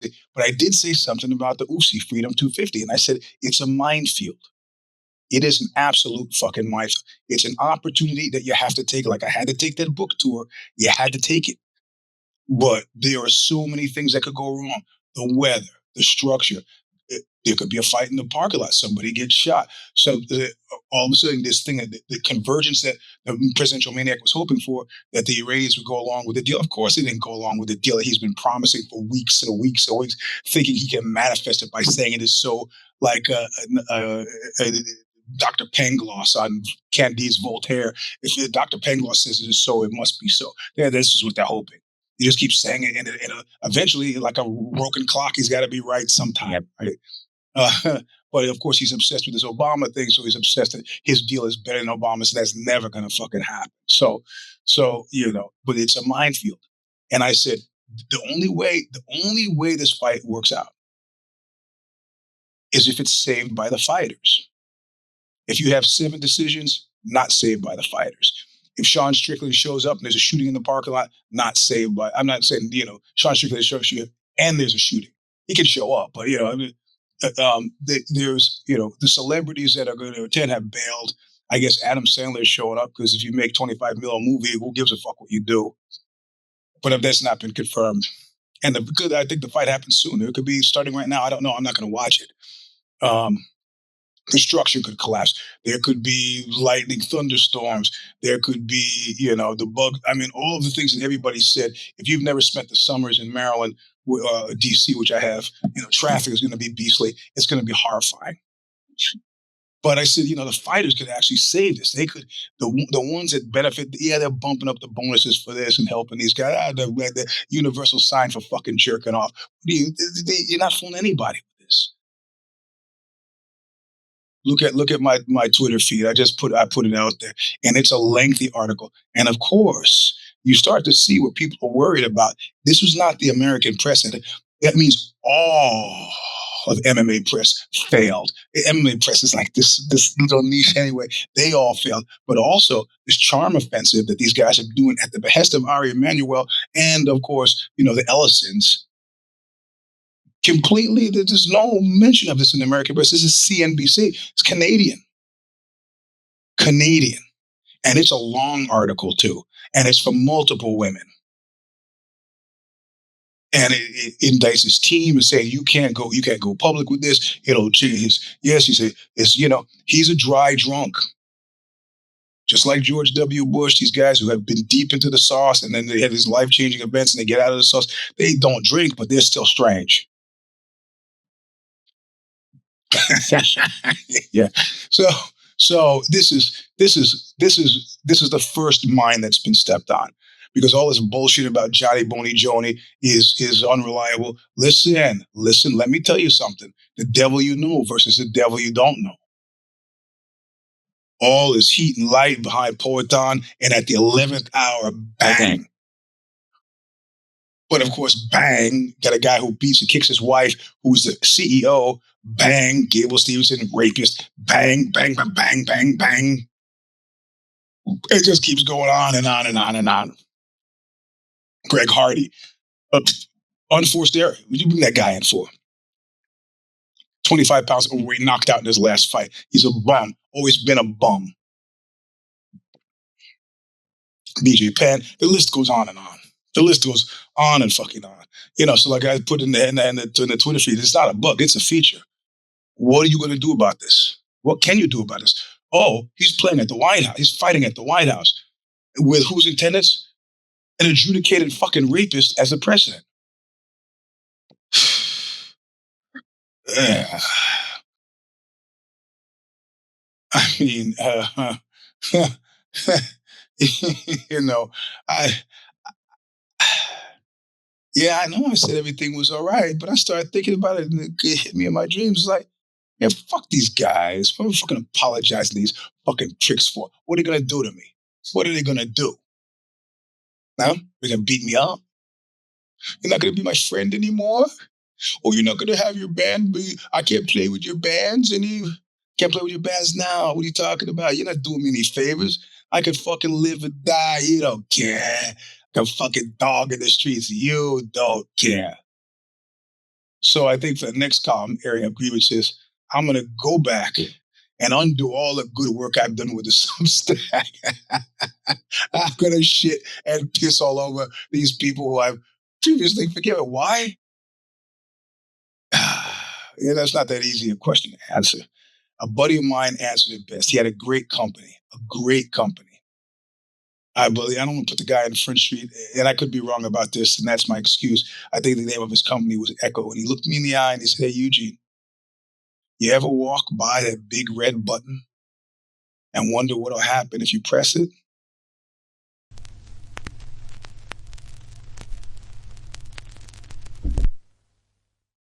But I did say something about the Ooof-C Freedom 250, and I said it's a minefield. It is an absolute fucking minefield. It's an opportunity that you have to take. Like I had to take that book tour. You had to take it. But there are so many things that could go wrong. The weather, the structure. There could be a fight in the parking lot. Somebody gets shot. So all of a sudden, this thing, the convergence that the presidential maniac was hoping for, that the Iranians would go along with the deal. Of course, they didn't go along with the deal that he's been promising for weeks and weeks and weeks, thinking he can manifest it by saying it is so, like Dr. Pangloss on Candide's Voltaire. If Dr. Pangloss says it is so, it must be so. Yeah, this is what they're hoping. You just keep saying it, and eventually, like a broken clock, he's got to be right sometime, Yep. right? But of course, he's obsessed with this Obama thing, so he's obsessed that his deal is better than Obama's. So that's never going to fucking happen. So but it's a minefield. And I said, the only way this fight works out is if it's saved by the fighters. If you have 7 decisions, not saved by the fighters. If Sean Strickland shows up and there's a shooting in the parking lot, not saved by. I'm not saying Sean Strickland shows up and there's a shooting. He can show up, but there's the celebrities that are going to attend have bailed. I guess Adam Sandler is showing up because if you make $25 million a movie, who gives a fuck what you do? But if that's not been confirmed, and I think the fight happens soon. It could be starting right now. I don't know. I'm not going to watch it. Construction could collapse. There could be lightning, thunderstorms. There could be, the bug. I mean, all of the things that everybody said. If you've never spent the summers in Maryland, DC, which I have, traffic is going to be beastly. It's going to be horrifying. But I said, the fighters could actually save this. They could, the ones that benefit, they're bumping up the bonuses for this and helping these guys. The universal sign for fucking jerking off. You're not fooling anybody with this. Look at my Twitter feed. I put it out there, and it's a lengthy article. And of course, you start to see what people are worried about. This was not the American press. That means all of MMA press failed. The MMA press is like this little niche anyway. They all failed. But also this charm offensive that these guys are doing at the behest of Ari Emanuel and, of course, the Ellisons. Completely, there's no mention of this in the American press. This is CNBC. It's Canadian. And it's a long article, too. And it's from multiple women. And it indicts his team and saying, you can't go public with this. Yes, he said, he's a dry drunk. Just like George W. Bush, these guys who have been deep into the sauce and then they have these life-changing events and they get out of the sauce. They don't drink, but they're still strange. Yeah. So this is the first mine that's been stepped on, because all this bullshit about Johnny Boney Joni is unreliable. Listen, let me tell you something. The devil you know versus the devil you don't know. All is heat and light behind Poeton, and at the 11th hour, bang. Okay. But of course, bang, got a guy who beats and kicks his wife, who's the CEO. Bang, Gable Stevenson, rapist. Bang, bang, bang, bang, bang, bang. It just keeps going on and on and on and on. Greg Hardy, unforced error. What did you bring that guy in for? 25 pounds overweight, knocked out in his last fight. He's a bum. Always been a bum. BJ Penn. The list goes on and on. The list goes on and fucking on. So like I put in the Twitter feed, it's not a bug, it's a feature. What are you going to do about this? What can you do about this? Oh, he's playing at the White House. He's fighting at the White House. With who's in attendance? An adjudicated fucking rapist as the president. I mean, I know I said everything was all right, but I started thinking about it and it hit me in my dreams. It's like, yeah, fuck these guys. What am I fucking apologizing to these fucking tricks for? What are they going to do to me? What are they going to do? Now, they're going to beat me up? You're not going to be my friend anymore? Or you're not going to have your band I can't play with your bands can't play with your bands now. What are you talking about? You're not doing me any favors. I could fucking live or die. You don't care. Like a fucking dog in the streets. You don't care. So I think for the next column, area of grievances, I'm going to go back and undo all the good work I've done with the Substack. I'm going to shit and piss all over these people who I've previously forgiven. Why? Yeah, that's not that easy a question to answer. A buddy of mine answered it best. He had a great company, a great company. I believe, I don't want to put the guy in Front Street, and I could be wrong about this, and that's my excuse. I think the name of his company was Echo. And he looked me in the eye and he said, "Hey, Eugene, you ever walk by that big red button and wonder what'll happen if you press it?"